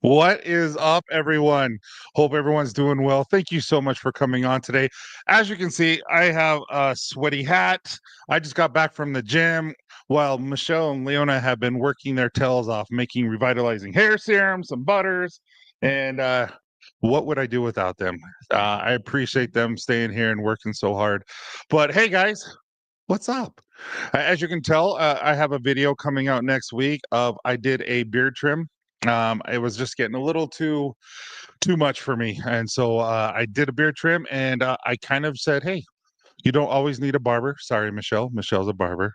What is up, everyone? Hope everyone's doing well. Thank you so much for coming on today. As you can see, I have a sweaty hat. I just got back from the gym while Michelle and Leona have been working their tails off, making revitalizing hair serum, some butters, and what would I do without them? I appreciate them staying here and working so hard. But hey, guys, what's up? As you can tell, I have a video coming out next week of I did a beard trim. It was just getting a little too much for me, and so I did a beard trim, and I kind of said, "Hey, you don't always need a barber." Sorry, Michelle. Michelle's a barber,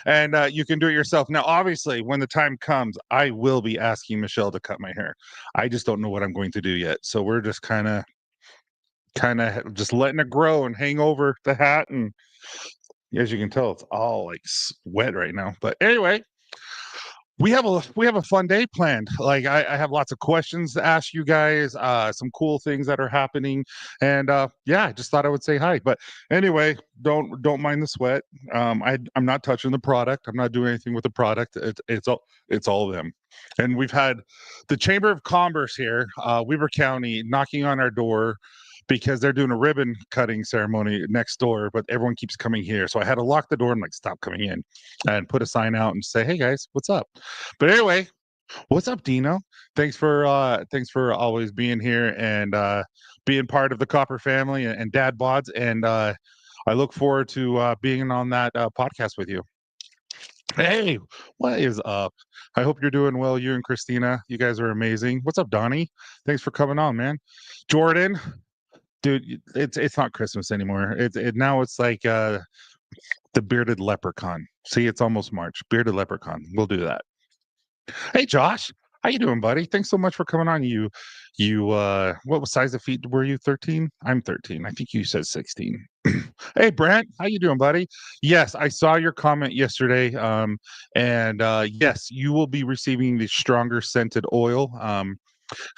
and you can do it yourself. Now, obviously, when the time comes, I will be asking Michelle to cut my hair. I just don't know what I'm going to do yet, so we're just kind of just letting it grow and hang over the hat and as you can tell, it's all like wet right now. But anyway, we have a fun day planned. Like I have lots of questions to ask you guys, some cool things that are happening, and yeah, I just thought I would say hi. But anyway, don't mind the sweat. I'm not touching the product. I'm not doing anything with the product. It's all them. And we've had the Chamber of Commerce here, Weber County, knocking on our door because they're doing a ribbon cutting ceremony next door, but everyone keeps coming here. So I had to lock the door and like stop coming in and put a sign out and say, "Hey guys, what's up?" But anyway, what's up, Dino? Thanks for always being here and being part of the Copper family and Dad Bods. And I look forward to being on that podcast with you. Hey, what is up? I hope you're doing well. You and Christina, you guys are amazing. What's up, Donnie? Thanks for coming on, man. Jordan, dude, it's not Christmas anymore. Now it's like the bearded leprechaun. See, it's almost March. Bearded leprechaun. We'll do that. Hey, Josh, how you doing, buddy? Thanks so much for coming on. What size of feet were you? 13? I'm 13. I think you said 16. Hey, Brent, how you doing, buddy? Yes, I saw your comment yesterday. And yes, you will be receiving the stronger scented oil.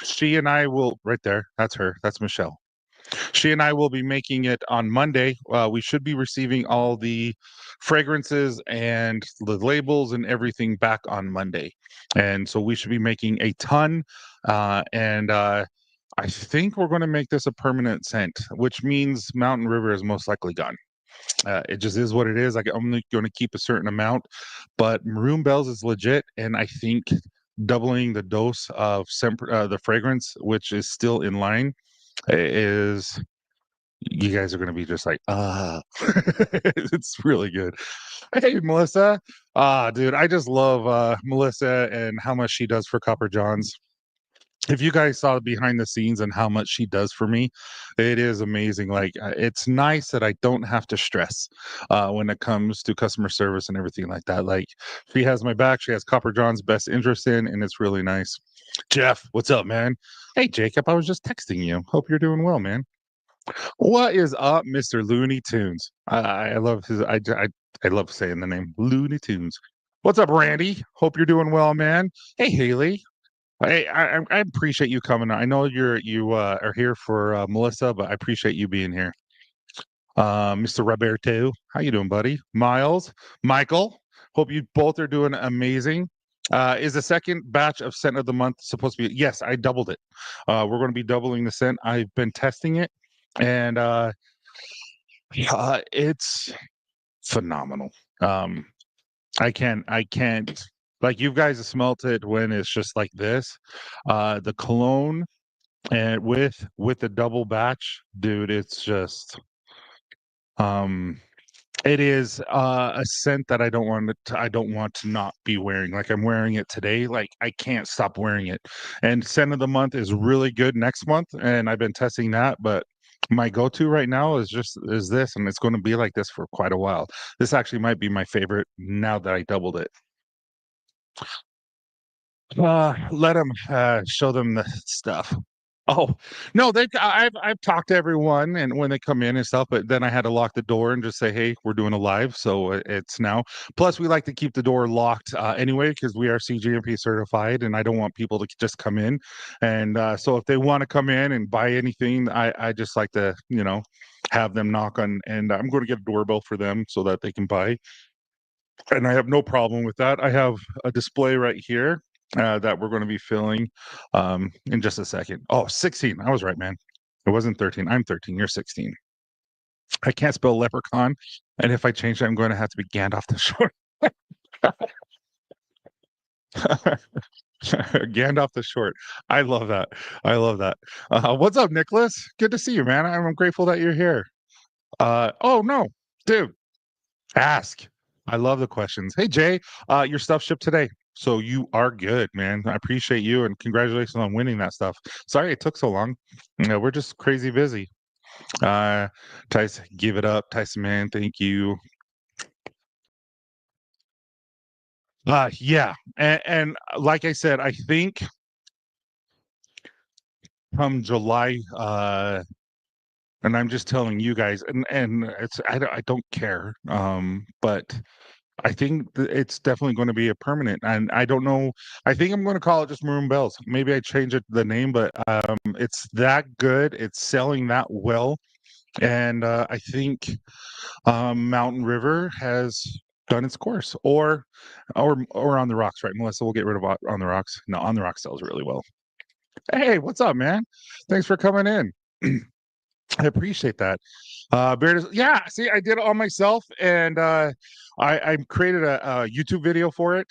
She and I will right there. That's her. That's Michelle. She and I will be making it on Monday. We should be receiving all the fragrances and the labels and everything back on Monday. And so we should be making a ton. And I think we're going to make this a permanent scent, which means Mountain River is most likely gone. It just is what it is. I'm only going to keep a certain amount, but Maroon Bells is legit. And I think doubling the dose of the fragrance, which is still in line, is you guys are going to be just like, it's really good. Hey, Melissa. Dude, I just love Melissa and how much she does for Copper Johns. If you guys saw behind the scenes and how much she does for me, it is amazing. Like, it's nice that I don't have to stress when it comes to customer service and everything like that. Like, she has my back. She has Copper John's best interest in, and it's really nice. Jeff, what's up, man? Hey, Jacob, I was just texting you. Hope you're doing well, man. What is up, Mr. Looney Tunes? I love his. I love saying the name Looney Tunes. What's up, Randy? Hope you're doing well, man. Hey, Haley. Hey, I appreciate you coming. I know you are here for Melissa, but I appreciate you being here. Mr. Roberto, how you doing, buddy? Miles, Michael. Hope you both are doing amazing. Is the second batch of scent of the month supposed to be? Yes, I doubled it. We're going to be doubling the scent. I've been testing it, and it's phenomenal. Um, I can't like you guys have smelt it when it's just like this. The cologne and with the double batch, dude, it's just um it is a scent that I don't want to not be wearing. Like I'm wearing it today. Like I can't stop wearing it. And scent of the month is really good next month, and I've been testing that, but my go-to right now is this, and it's going to be like this for quite a while. This actually might be my favorite now that I doubled it. Let them show them the stuff. Oh no, I've talked to everyone, and when they come in and stuff, but then I had to lock the door and just say, "Hey, we're doing a live," so it's now. Plus, we like to keep the door locked anyway because we are CGMP certified, and I don't want people to just come in. And so, if they want to come in and buy anything, I just like to have them knock on, and I'm going to get a doorbell for them so that they can buy. And I have no problem with that. I have a display right here that we're going to be filling in just a second. Oh, 16. I was right, man. It wasn't 13. I'm 13. You're 16. I can't spell leprechaun. And if I change it, I'm going to have to be Gandalf the Short. Gandalf the Short. I love that. I love that. What's up, Nicholas? Good to see you, man. I'm grateful that you're here. Oh, no, dude, ask. I love the questions. Hey, Jay, your stuff shipped today. So you are good, man. I appreciate you and congratulations on winning that stuff. Sorry it took so long. We're just crazy busy. Uh, Tyson, give it up. Tyson, man, thank you. Yeah. And like I said, I think come July, and I'm just telling you guys, and I don't care. But I think it's definitely going to be a permanent, and I don't know. I think I'm going to call it just Maroon Bells. Maybe I change it the name, but it's that good. It's selling that well, and I think Mountain River has done its course, or on the rocks, right? Melissa will get rid of on the rocks. No, on the rocks sells really well. Hey, what's up, man? Thanks for coming in. I appreciate that. Yeah, see, I did it all myself, and I created a YouTube video for it.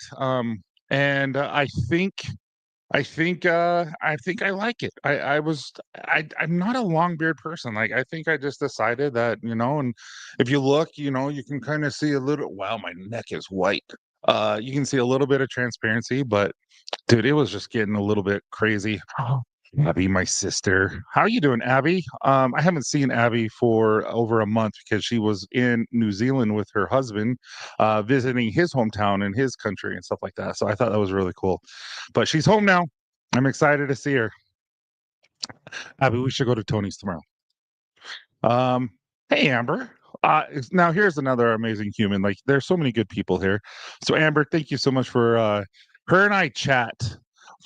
And I think I like it. I'm not a long beard person. Like I think I just decided that, and if you look, you can kind of see a little. Wow, my neck is white. You can see a little bit of transparency, but dude, it was just getting a little bit crazy. Abby, my sister. How you doing, Abby? I haven't seen Abby for over a month because she was in New Zealand with her husband, visiting his hometown and his country and stuff like that. So I thought that was really cool. But she's home now. I'm excited to see her. Abby, we should go to Tony's tomorrow. Um, hey, Amber. Now here's another amazing human. Like, there's so many good people here. So, Amber, thank you so much for her and I chat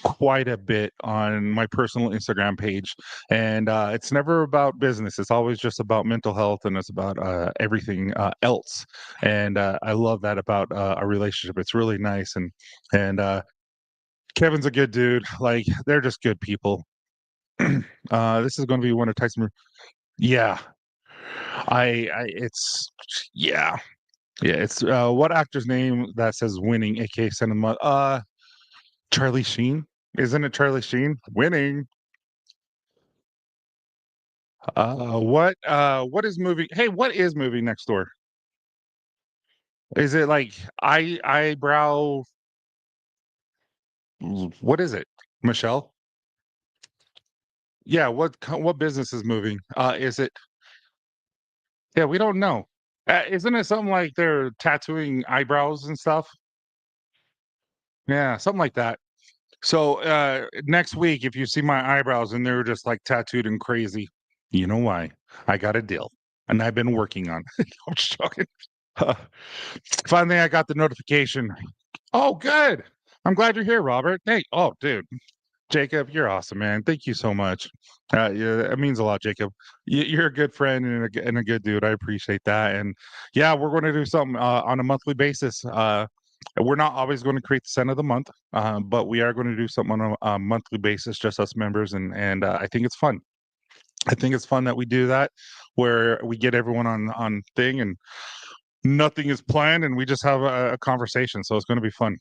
quite a bit on my personal Instagram page, and it's never about business. It's always just about mental health, and it's about everything else. And I love that about our relationship. It's really nice, and Kevin's a good dude. Like, they're just good people. This is going to be one of Tyson. Yeah, it's yeah, yeah. It's what actor's name that says winning, aka Cinema? Charlie Sheen. Isn't it Charlie Sheen? Winning. What is moving? Hey, what is moving next door? Is it like eyebrow? What is it? Michelle? Yeah, what business is moving? Is it? Yeah, we don't know. Isn't it something like they're tattooing eyebrows and stuff? Yeah, something like that. So next week, if you see my eyebrows and they're just like tattooed and crazy, you know why? I got a deal, and I've been working on. I'm just joking. Finally, I got the notification. Oh, good. I'm glad you're here, Robert. Hey, oh, dude, Jacob, you're awesome, man. Thank you so much. Yeah, it means a lot, Jacob. You're a good friend and a good dude. I appreciate that. And yeah, we're going to do something on a monthly basis. We're not always going to create the scent of the month, but we are going to do something on a monthly basis, just us members, and I think it's fun. I think it's fun that we do that, where we get everyone on thing and nothing is planned, and we just have a conversation. So it's going to be fun.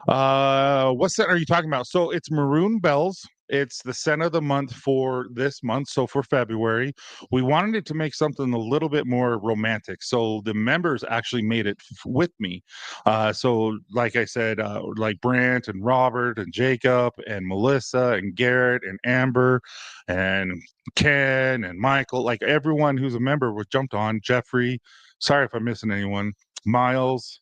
What scent are you talking about? So it's Maroon Bells. It's the scent of the month for this month. So for February, we wanted it to make something a little bit more romantic. So the members actually made it with me. So like I said, like Brant and Robert and Jacob and Melissa and Garrett and Amber and Ken and Michael, like everyone who's a member was jumped on. Jeffrey, sorry if I'm missing anyone. Miles,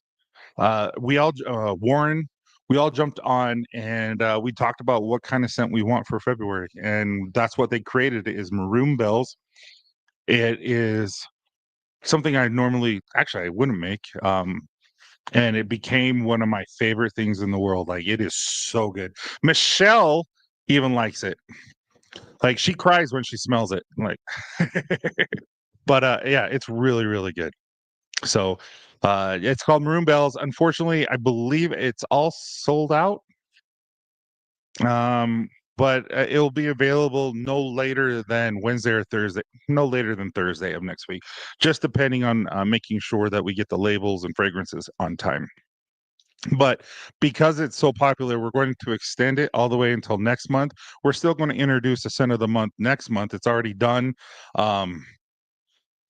we all Warren, we all jumped on and we talked about what kind of scent we want for February, and that's what they created is Maroon Bells. It is something I normally actually I wouldn't make, and it became one of my favorite things in the world. Like it is so good. Michelle even likes it. Like she cries when she smells it. Like, but yeah, it's really really good. So it's called Maroon Bells. Unfortunately, I believe it's all sold out. Um, but it'll be available no later than Wednesday or Thursday, no later than Thursday of next week, just depending on making sure that we get the labels and fragrances on time. But because it's so popular, we're going to extend it all the way until next month. We're still going to introduce the scent of the month next month. It's already done. Um,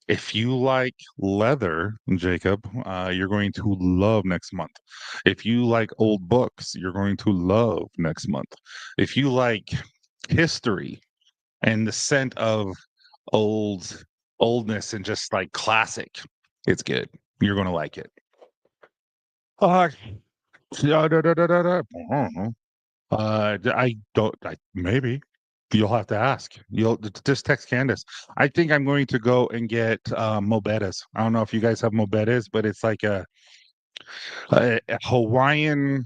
if you like leather, Jacob, you're going to love next month. If you like old books, you're going to love next month. If you like history and the scent of old oldness and just like classic, it's good. You're going to like it. Uh, da, da, da, da, da, da. I don't. Maybe you'll have to ask. You'll just text Candace. I think I'm going to go and get Mobetas. I don't know if you guys have Mobetas, but it's like a Hawaiian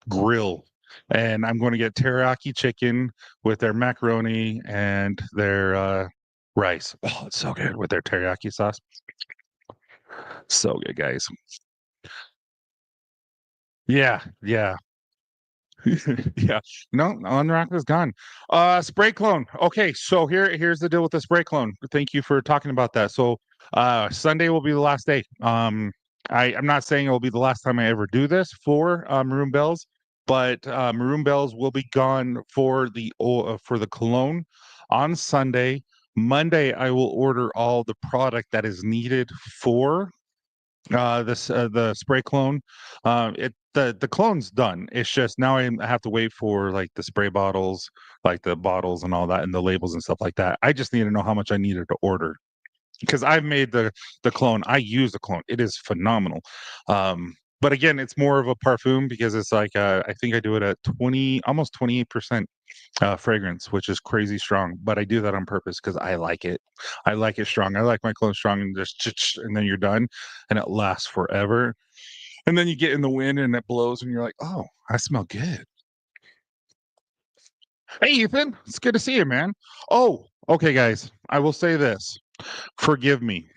grill, and I'm going to get teriyaki chicken with their macaroni and their rice. Oh, it's so good with their teriyaki sauce. So good, guys. Yeah, yeah. Yeah. No, unwrap is gone. Spray clone. Okay, so here's the deal with the spray clone. Thank you for talking about that. So Sunday will be the last day. I'm not saying it will be the last time I ever do this for Maroon Bells, but Maroon Bells will be gone for the cologne on Sunday. Monday, I will order all the product that is needed for this the spray clone. It the clone's done. It's just now I have to wait for like the spray bottles, like the bottles and all that, and the labels and stuff like that. I just need to know how much I needed to order because I've made the clone. I use the clone. It is phenomenal. But again, it's more of a parfum because it's like I think I do it at almost 28% fragrance, which is crazy strong. But I do that on purpose because I like it. I like it strong. I like my clothes strong and just and then you're done, and it lasts forever. And then you get in the wind and it blows, and you're like, oh, I smell good. Hey, Ethan, it's good to see you, man. Oh, okay, guys. I will say this. Forgive me.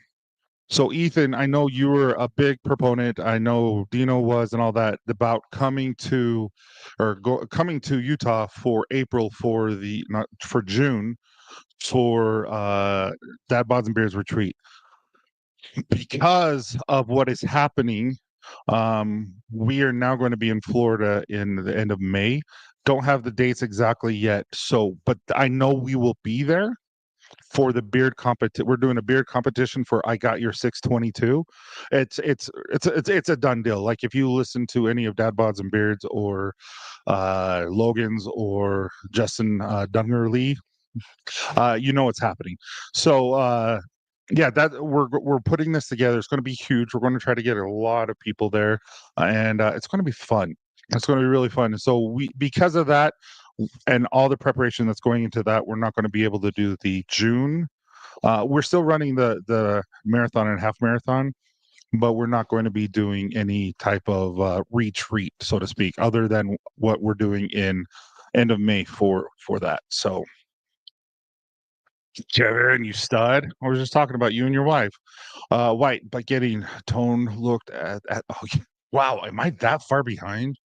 So, Ethan, I know you were a big proponent. I know Dino was and all that about coming to Utah for April for the not for June for Dad Bods and Beers retreat because of what is happening. We are now going to be in Florida in the end of May. Don't have the dates exactly yet. So, but I know we will be there for the beard competition. We're doing a beard competition for I Got Your 622. It's a done deal. Like if you listen to any of Dad Bods and Beards or Logan's or Justin Dungerly, you know what's happening. So yeah, that we're putting this together. It's going to be huge. We're going to try to get a lot of people there, and it's going to be fun. It's going to be really fun. And so we, because of that, and all the preparation that's going into that, we're not going to be able to do the June. We're still running the marathon and half marathon, but we're not going to be doing any type of retreat, so to speak, other than what we're doing in end of May for that. So Kevin, you stud. I was just talking about you and your wife. White, but getting tone looked at oh, wow, am I that far behind?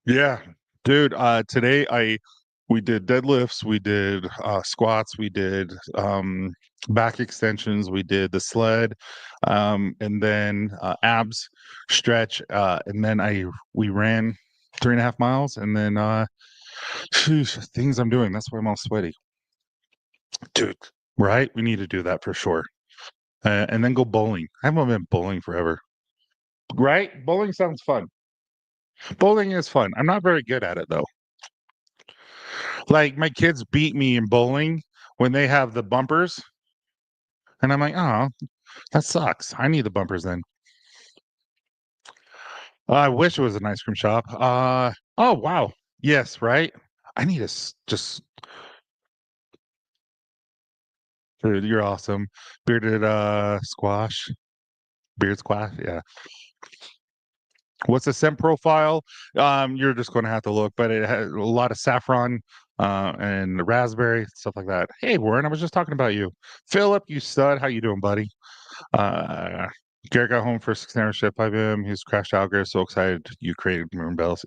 Yeah. Dude, today we did deadlifts, we did squats, we did back extensions, we did the sled, and then abs stretch, and then I we ran 3.5 miles, and then phew, things I'm doing. That's why I'm all sweaty. Dude, right? We need to do that for sure. And then go bowling. I haven't been bowling forever. Right? Bowling sounds fun. Bowling is fun. I'm not very good at it though. Like my kids beat me in bowling when they have the bumpers, and I'm like, oh, that sucks. I need the bumpers then. I wish it was an ice cream shop. Oh wow, yes, right. I need to just. Dude, you're awesome. Bearded beard squash. Yeah. What's the scent profile? You're just going to have to look, but it has a lot of saffron and raspberry stuff like that. Hey, Warren, I was just talking about you. Philip, you stud. How you doing, buddy? Uh, Garrett got home for a 6 hour shift by him. He's crashed out. Garrett's so excited you created Moon Bells.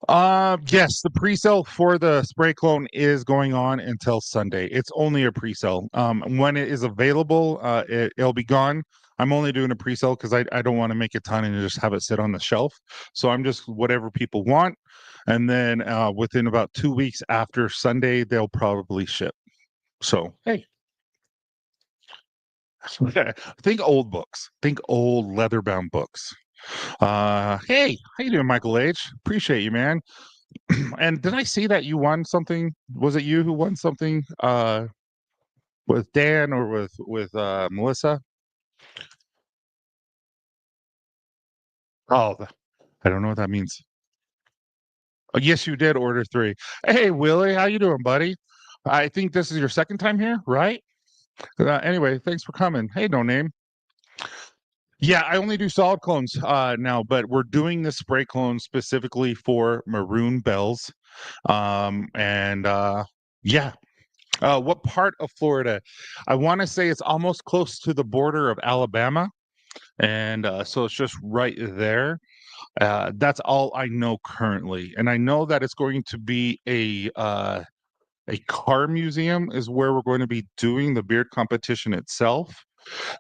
Yes, the pre-sale for the spray clone is going on until Sunday. It's only a pre-sale. When it is available, it'll be gone. I'm only doing a pre-sale because I don't want to make a ton and just have it sit on the shelf. So I'm just whatever people want. And then within about 2 weeks after Sunday, they'll probably ship. So hey, think old books. Think old leather-bound books. Hey, how you doing, Michael H? Appreciate you, man. And did I see that you won something? Was it you who won something with Dan or with Melissa? Oh, I don't know what that means. Oh, yes, you did order three. Hey, Willie, how you doing, buddy? I think this is your second time here, right? Anyway, thanks for coming. Hey, no name. Yeah, I only do solid clones now, but we're doing the spray clone specifically for maroon bells. And yeah, what part of Florida? I want to say it's almost close to the border of Alabama, and so it's just right there. That's all I know currently, and I know that it's going to be a car museum is where we're going to be doing the beard competition itself,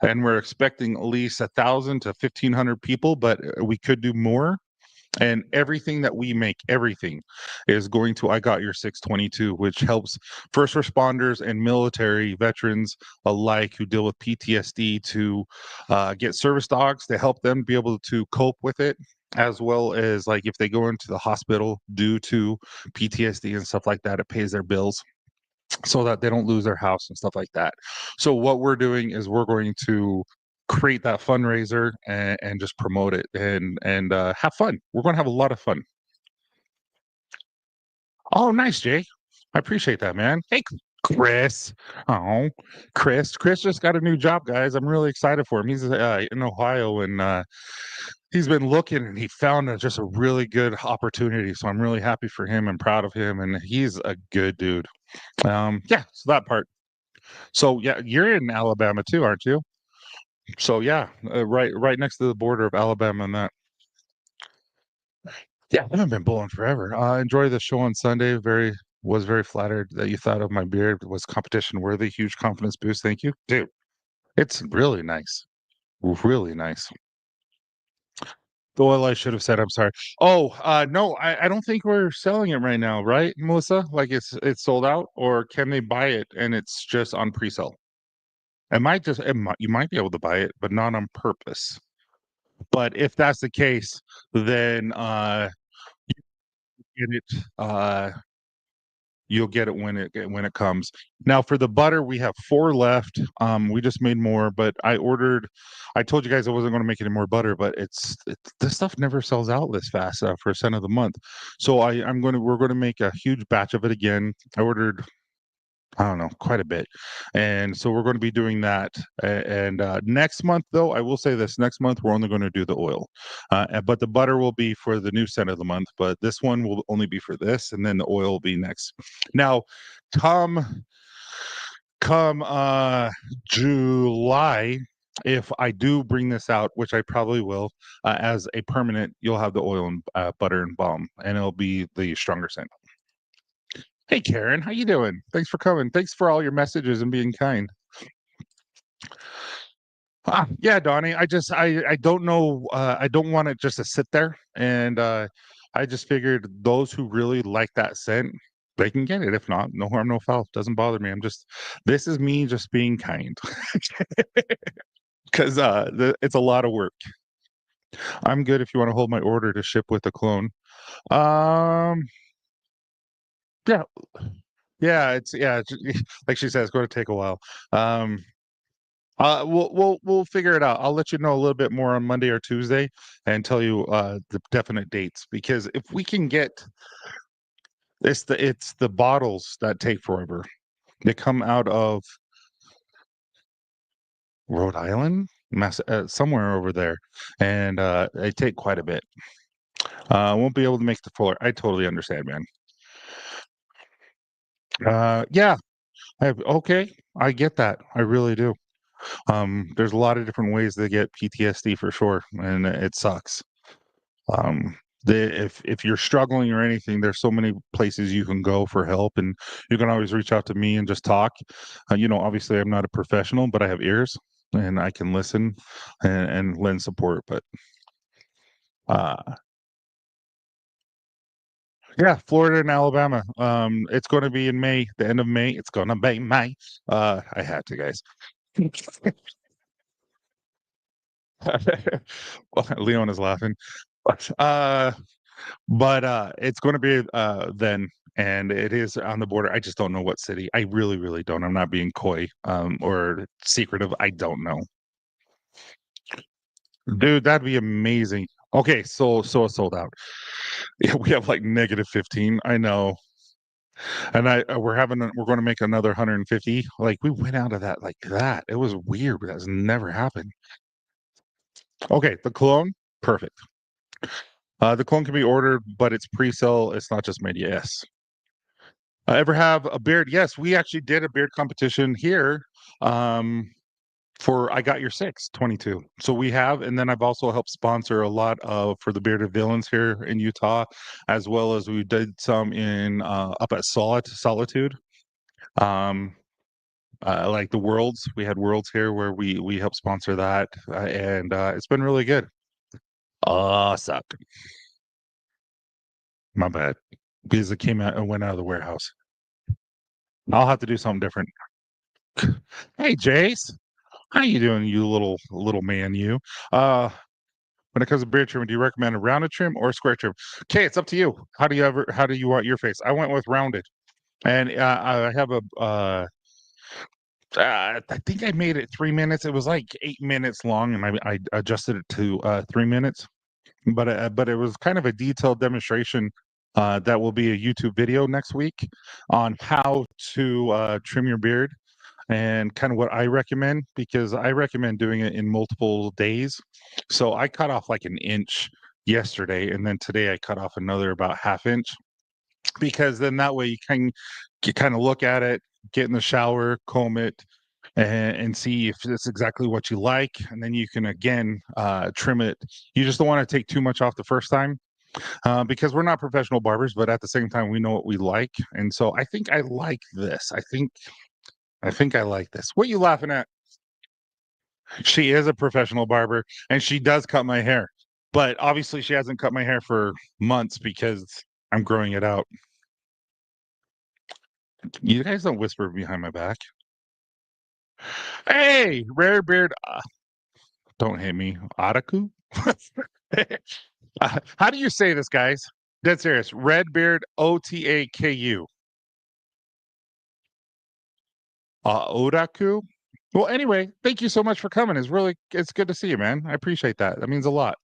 and we're expecting at least 1,000 to 1,500 people, but we could do more, and everything that we make, everything is going to I got your 622, which helps first responders and military veterans alike who deal with PTSD to get service dogs to help them be able to cope with it, as well as like if they go into the hospital due to PTSD and stuff like that, it pays their bills so that they don't lose their house and stuff like that. So what we're doing is we're going to create that fundraiser and just promote it and have fun. We're going to have a lot of fun. Oh, nice, Jay. I appreciate that, man. Hey, Chris. Oh, Chris just got a new job, guys. I'm really excited for him. He's in Ohio and he's been looking and he found just a really good opportunity. So I'm really happy for him and proud of him. And he's a good dude. Yeah, so that part. So yeah, you're in Alabama too, aren't you? So yeah, right next to the border of Alabama and that. Yeah, I haven't been bowling forever. Enjoy the show on Sunday. Was very flattered that you thought of my beard was competition worthy. Huge confidence boost. Thank you, dude. It's really nice, really nice. The oil I should have said. I'm sorry. Oh, no, I don't think we're selling it right now, right, Melissa? Like it's sold out, or can they buy it and it's just on pre-sale? You might be able to buy it, but not on purpose. But if that's the case, then get it. You'll get it when it comes. Now for the butter, we have four left. We just made more, but I ordered. I told you guys I wasn't going to make any more butter, but this stuff never sells out this fast for a cent of the month. So we're going to make a huge batch of it again. I ordered I don't know, quite a bit. And so we're going to be doing that. And next month, though, I will say this next month, we're only going to do the oil. But the butter will be for the new scent of the month. But this one will only be for this. And then the oil will be next. Now, come, come July, if I do bring this out, which I probably will, as a permanent, you'll have the oil and butter and balm, and it'll be the stronger scent. Hey Karen, how you doing? Thanks for coming. Thanks for all your messages and being kind. Yeah, Donnie. I don't know. I don't want it just to sit there, and I just figured those who really like that scent, they can get it. If not, no harm, no foul. Doesn't bother me. This is me just being kind, because it's a lot of work. I'm good if you want to hold my order to ship with a clone. Um, yeah, like she says, it's going to take a while. Um, we'll figure it out. I'll let you know a little bit more on Monday or Tuesday and tell you the definite dates because if we can get it's the bottles that take forever. They come out of Rhode Island, somewhere over there, and they take quite a bit. Won't be able to make the fuller. I totally understand, man. Yeah, okay, I get that. I really do. There's a lot of different ways to get PTSD for sure, and it sucks. If you're struggling or anything, there's so many places you can go for help, and you can always reach out to me and just talk. Obviously, I'm not a professional, but I have ears and I can listen and lend support. But uh, yeah, Florida and Alabama. It's going to be in May, the end of May. It's going to be May. I had to, guys. Well, Leon is laughing. Uh, but it's going to be then, and it is on the border. I just don't know what city. I really, really don't. I'm not being coy or secretive. I don't know, dude. That'd be amazing. Okay, so it's sold out. Yeah, we have like -15. I know, and we're going to make another 150. Like we went out of that like that. It was weird, but that's never happened. Okay, the cologne, perfect. The clone can be ordered, but it's pre-sale. It's not just made. Yes. Ever have a beard? Yes, we actually did a beard competition here um, for I Got Your Six 22. So we have, and then I've also helped sponsor a lot of for the bearded villains here in Utah, as well as we did some in up at Solitude. Um, like the Worlds, we had Worlds here where we helped sponsor that, and it's been really good. Suck. My bad. Because it came out and went out of the warehouse. I'll have to do something different. Hey, Jace. How you doing, you little man, you? Uh, when it comes to beard trim, do you recommend a rounded trim or a square trim? Okay, it's up to you. How do you want your face? I went with rounded, and I have I think I made it 3 minutes. It was like 8 minutes long, and I adjusted it to 3 minutes. But it was kind of a detailed demonstration. That will be a YouTube video next week on how to trim your beard and kind of what I recommend because I recommend doing it in multiple days. So I cut off like an inch yesterday, and then today I cut off another about half inch because then that way you kind of look at it, get in the shower, comb it, and see if it's exactly what you like, and then you can again trim it. You just don't want to take too much off the first time because we're not professional barbers, but at the same time we know what we like, and so I think I like this. I think I like this. What you laughing at? She is a professional barber and she does cut my hair. But obviously she hasn't cut my hair for months because I'm growing it out. You guys don't whisper behind my back. Hey, rare beard. Don't hit me. Ataku? How do you say this, guys? Dead serious. Red beard Otaku. Otaku? Well, anyway, thank you so much for coming. It's good to see you, man. I appreciate that. That means a lot.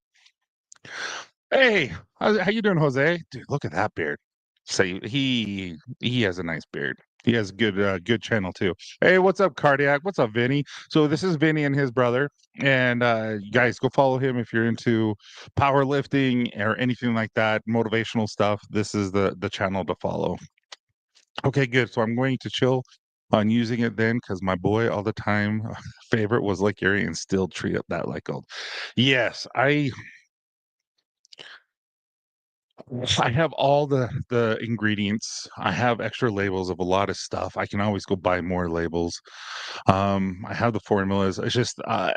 Hey, how you doing, Jose? Dude, look at that beard. Say he has a nice beard. He has good channel too. Hey, what's up, Cardiac? What's up, Vinny? So this is Vinny and his brother, and you guys go follow him if you're into powerlifting or anything like that, motivational stuff. This is the channel to follow. Okay, good. So I'm going to chill on using it then because my boy all the time favorite was Lake Erie and still treat it that like gold. Yes, I have all the ingredients. I have extra labels of a lot of stuff. I can always go buy more labels. I have the formulas. It's just I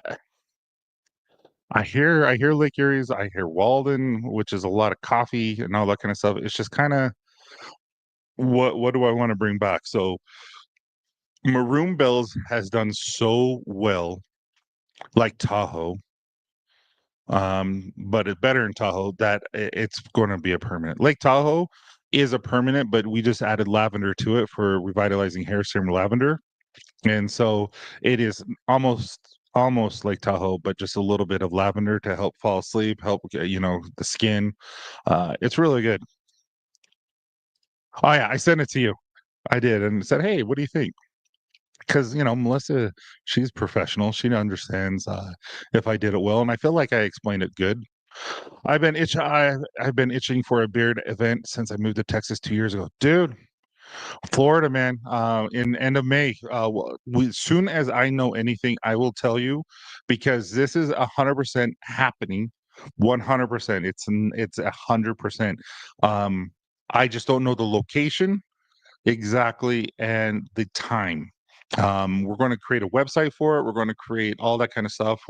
hear Lake Erie's, I hear Walden, which is a lot of coffee and all that kind of stuff. It's just kind of what do I want to bring back? So Maroon Bells has done so well, like Tahoe. But it's better in Tahoe that it's going to be a permanent. Lake Tahoe is a permanent, but we just added lavender to it for revitalizing hair serum lavender, and so it is almost Lake Tahoe, but just a little bit of lavender to help fall asleep, help the skin. It's really good. Oh yeah, I sent it to you. I did, and said, "Hey, what do you think?" Because Melissa, she's professional. She understands if I did it well, and I feel like I explained it good. I've been itching for a beard event since I moved to Texas 2 years ago, dude. Florida, man. In end of May. As soon as I know anything, I will tell you because this is 100% happening. 100%. It's 100%. Um, I just don't know the location exactly and the time. We're going to create a website for it. We're going to create all that kind of stuff.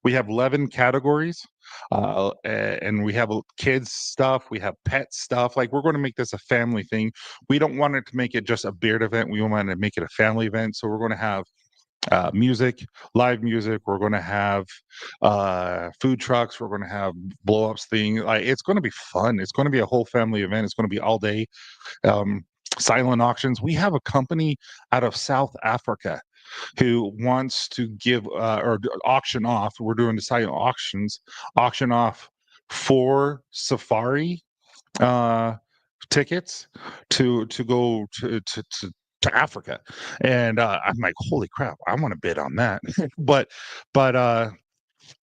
We have 11 categories, and we have kids stuff. We have pet stuff. Like we're going to make this a family thing. We don't want it to make it just a beard event. We want to make it a family event. So we're going to have music, live music. We're going to have food trucks. We're going to have blow ups thing. Like it's going to be fun. It's going to be a whole family event. It's going to be all day. Um, Silent auctions. We have a company out of South Africa who wants to give auction off. We're doing the silent auctions, auction off 4 safari uh, tickets to go to Africa, and I'm like, holy crap, I want to bid on that. but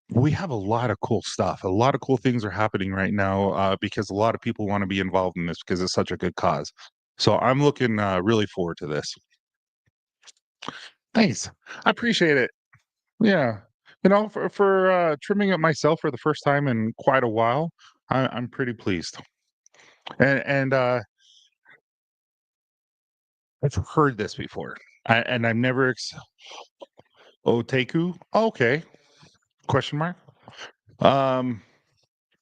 we have a lot of cool stuff. A lot of cool things are happening right now because a lot of people want to be involved in this because it's such a good cause. So I'm looking really forward to this. Thanks. I appreciate it. Yeah. For trimming it myself for the first time in quite a while, I'm pretty pleased. And I've heard this before, and I've never Oteku. Okay. Question mark. Um.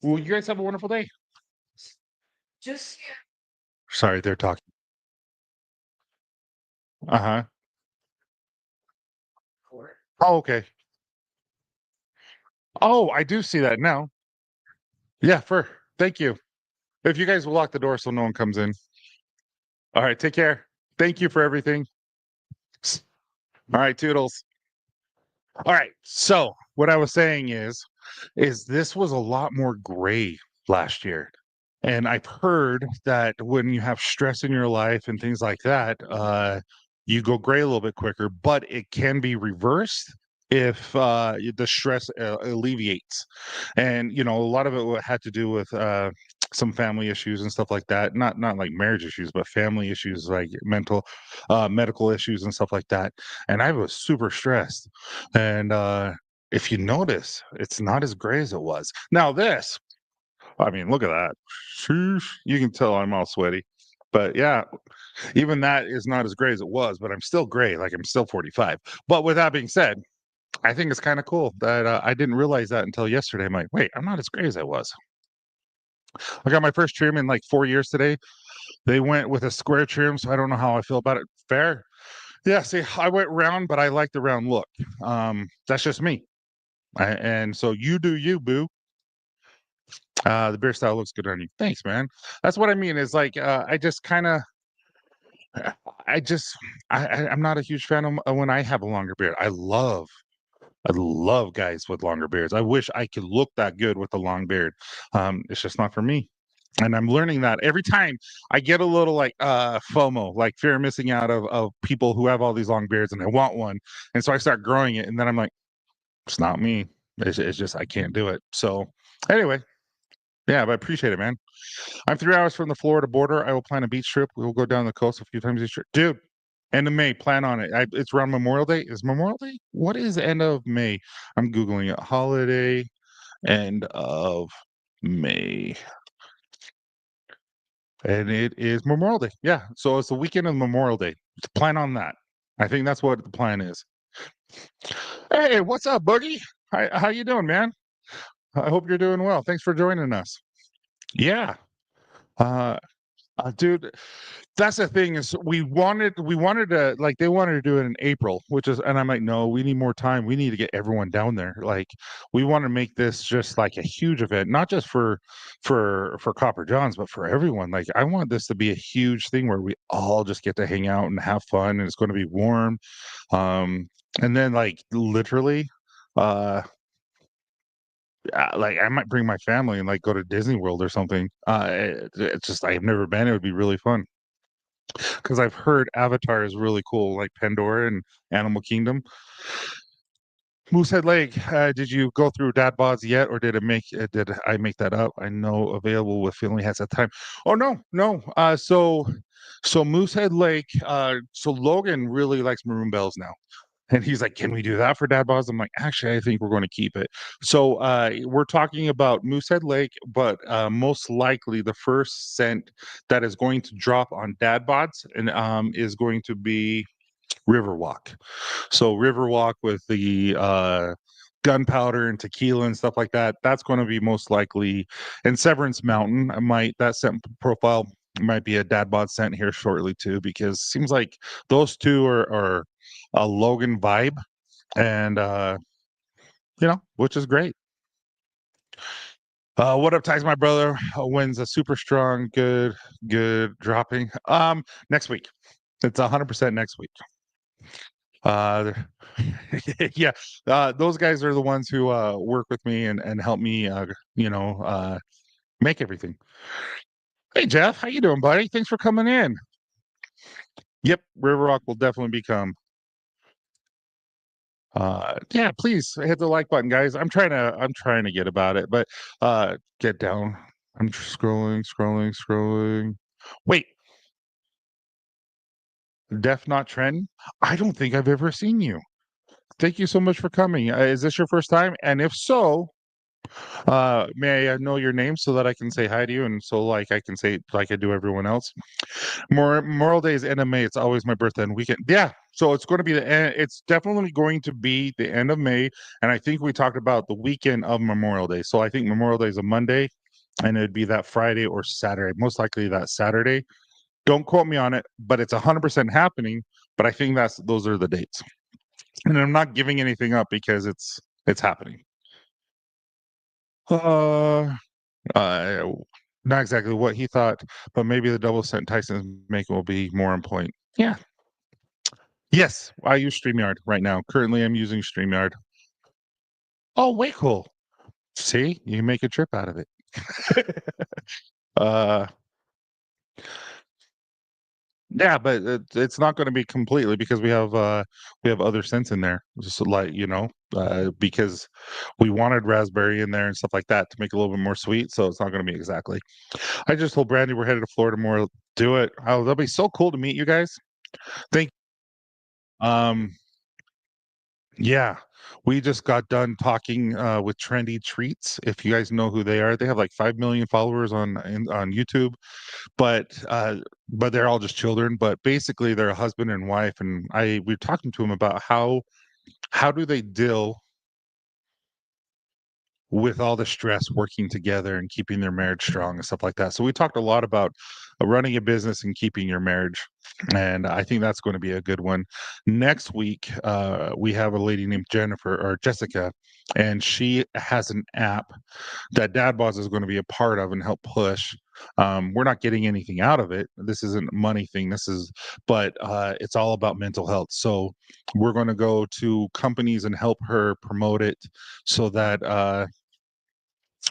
Well, you guys have a wonderful day. Sorry, they're talking. Uh huh. Oh, okay. Oh, I do see that now. Yeah, thank you. If you guys will lock the door so no one comes in. All right, take care. Thank you for everything. All right, toodles. All right. So what I was saying is this was a lot more gray last year. And I've heard that when you have stress in your life and things like that, you go gray a little bit quicker, but it can be reversed if the stress alleviates. And a lot of it had to do with some family issues and stuff like that. Not like marriage issues, but family issues like medical issues and stuff like that. And I was super stressed. And if you notice, it's not as gray as it was. Now this, I mean, look at that. Sheesh. You can tell I'm all sweaty. But yeah, even that is not as gray as it was, but I'm still gray, like I'm still 45. But with that being said, I think it's kind of cool that I didn't realize that until yesterday. I'm like, wait, I'm not as gray as I was. I got my first trim in like 4 years today. They went with a square trim, so I don't know how I feel about it. Fair. Yeah, see, I went round, but I like the round look. That's just me. And so you do you, boo. The beer style looks good on you. Thanks, man. That's what I mean. Is like I just kind of, I just, I'm not a huge fan of when I have a longer beard. I love guys with longer beards. I wish I could look that good with a long beard. It's just not for me. And I'm learning that every time I get a little like FOMO, like fear of missing out of people who have all these long beards and I want one. And so I start growing it, and then I'm like, it's not me. It's just I can't do it. So anyway, yeah, but I appreciate it, man. I'm 3 hours from the Florida border. I will plan a beach trip. We will go down the coast a few times each trip. Dude, end of May, plan on it. It's around Memorial Day. Is Memorial Day? What is the end of May? I'm Googling it. Holiday, end of May. And it is Memorial Day. Yeah. So it's the weekend of Memorial Day. Plan on that. I think that's what the plan is. Hey, what's up, Boogie? How you doing, man? I hope you're doing well. Thanks for joining us. Yeah. Uh, dude, that's the thing is we wanted to like they wanted to do it in April, which is and I'm like, no, we need more time. We need to get everyone down there. Like we want to make this just like a huge event, not just for Copper Johns, but for everyone. Like I want this to be a huge thing where we all just get to hang out and have fun and it's going to be warm. And then like literally uh like I might bring my family and like go to Disney World or something. It's just I've never been. It would be really fun because I've heard Avatar is really cool, like Pandora and Animal Kingdom. Moosehead Lake. Did you go through Dad Bods yet, or did it make? Did I make that up? I know available with family has that time. Oh no, no. So Moosehead Lake. So Logan really likes Maroon Bells now. And he's like, "Can we do that for dad bods?" I'm like, "Actually, I think we're going to keep it." So we're talking about Moosehead Lake, but most likely the first scent that is going to drop on dad bods and is going to be Riverwalk. So Riverwalk with the gunpowder and tequila and stuff like that. That's going to be most likely. And Severance Mountain, I might that scent profile might be a dad bod scent here shortly too, because it seems like those two are a Logan vibe, and which is great. What up, Ties? My brother wins a super strong, good dropping. Next week. It's 100% next week. Uh, yeah, those guys are the ones who work with me and help me, make everything. Hey, Jeff, how you doing, buddy? Thanks for coming in. Yep, River Rock will definitely become. Yeah, please hit the like button, guys. I'm trying to get about it, but get down. I'm just scrolling. Wait, Def Not Trend? I don't think I've ever seen you. Thank you so much for coming. Is this your first time? And if so, may I know your name so that I can say hi to you, and so like I can say like I do everyone else. Memorial Day is end of May. It's always my birthday and weekend. Yeah, so it's going to be the end. It's definitely going to be the end of May, and I think we talked about the weekend of Memorial Day. So I think Memorial Day is a Monday, and it'd be that Friday or Saturday. Most likely that Saturday. Don't quote me on it, but it's 100% happening. But I think those are the dates, and I'm not giving anything up because it's happening. Uh, uh, Not exactly what he thought, but maybe the double cent Tyson's making will be more on point. Yeah. Yes, I use StreamYard right now. Currently, I'm using StreamYard. Oh, way cool. See, you can make a trip out of it. uh, yeah, but it's not going to be completely because we have other scents in there, just like because we wanted raspberry in there and stuff like that to make it a little bit more sweet. So it's not going to be exactly. I just told Brandy we're headed to Florida more. Do it. Oh, that'll be so cool to meet you guys. Thank. Um, Yeah, we just got done talking with Trendy Treats. If you guys know who they are, they have like 5 million followers on YouTube, but they're all just children. But basically, they're a husband and wife, and we're talking to them about how do they deal with all the stress working together and keeping their marriage strong and stuff like that. So we talked a lot about running a business and keeping your marriage, and I think that's going to be a good one. Next week, we have a lady named Jennifer or Jessica, and she has an app that Dad Boss is going to be a part of and help push. We're not getting anything out of it. This isn't a money thing. But it's all about mental health. So we're going to go to companies and help her promote it so that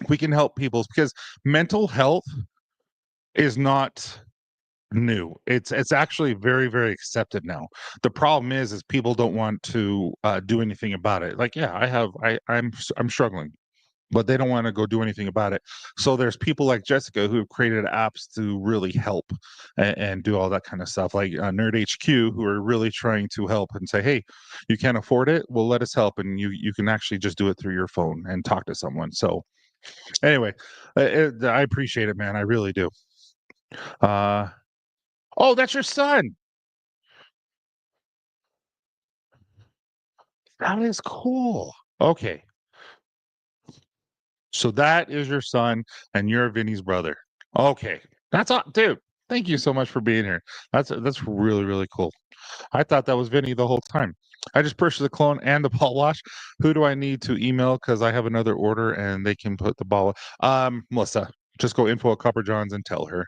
we can help people because mental health is not new. It's actually very accepted now. The problem is people don't want to do anything about it. Like, yeah, I'm struggling, but they don't want to go do anything about it. So there's people like Jessica who have created apps to really help and do all that kind of stuff, like Nerd HQ, who are really trying to help and say, hey, you can't afford it, well, let us help, and you can actually just do it through your phone and talk to someone. So anyway, I appreciate it, man. I really do. Uh, oh, that's your son. That is cool. Okay, so that is your son, and you're Vinny's brother. Okay, that's all, dude. Thank you so much for being here. That's really cool. I thought that was Vinny the whole time. I just purchased the clone and the ball wash. Who do I need to email? Because I have another order and they can put the ball. Melissa, just go info at Copper Johns and tell her.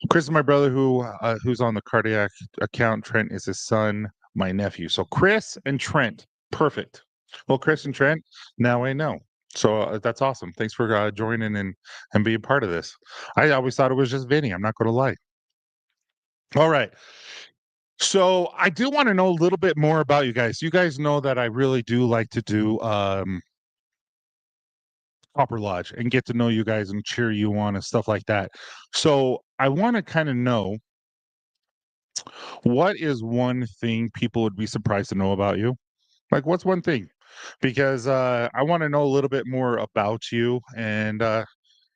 Chris is my brother who's on the cardiac account. Trent is his son, my nephew. So Chris and Trent, perfect. Well, Chris and Trent, now I know. So that's awesome. Thanks for joining and being part of this. I always thought it was just Vinny. I'm not going to lie. All right. So I do want to know a little bit more about you guys. You guys know that I really do like to do Copper Lodge and get to know you guys and cheer you on and stuff like that. So I want to kind of know What is one thing people would be surprised to know about you? Like, what's one thing? Because I want to know a little bit more about you, and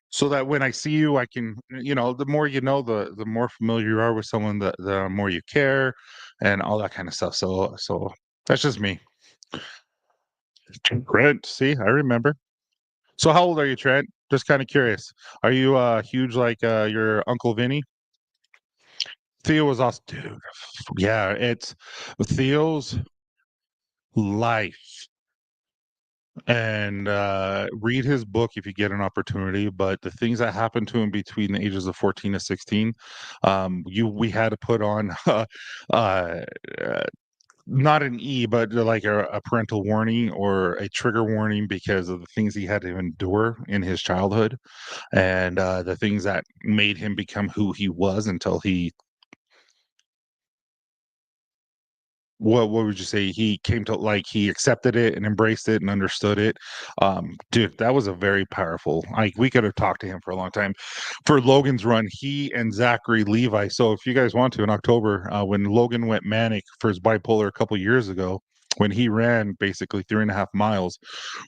so that when I see you, I can, the more you know, the more familiar you are with someone, the more you care, and all that kind of stuff. So that's just me. Trent, see, I remember. So how old are you, Trent? Just kind of curious. Are you huge like your Uncle Vinny? Theo was awesome, dude. Yeah, it's Theo's life. And read his book if you get an opportunity. But the things that happened to him between the ages of 14 to 16, we had to put on uh, not an E, but like a parental warning or a trigger warning because of the things he had to endure in his childhood and the things that made him become who he was until he what would you say? He came to like he accepted it and embraced it and understood it. Dude, that was a very powerful. Like we could have talked to him for a long time. For Logan's run, he and Zachary Levi. So if you guys want to, in October, when Logan went manic for his bipolar a couple years ago, when he ran basically 3.5 miles,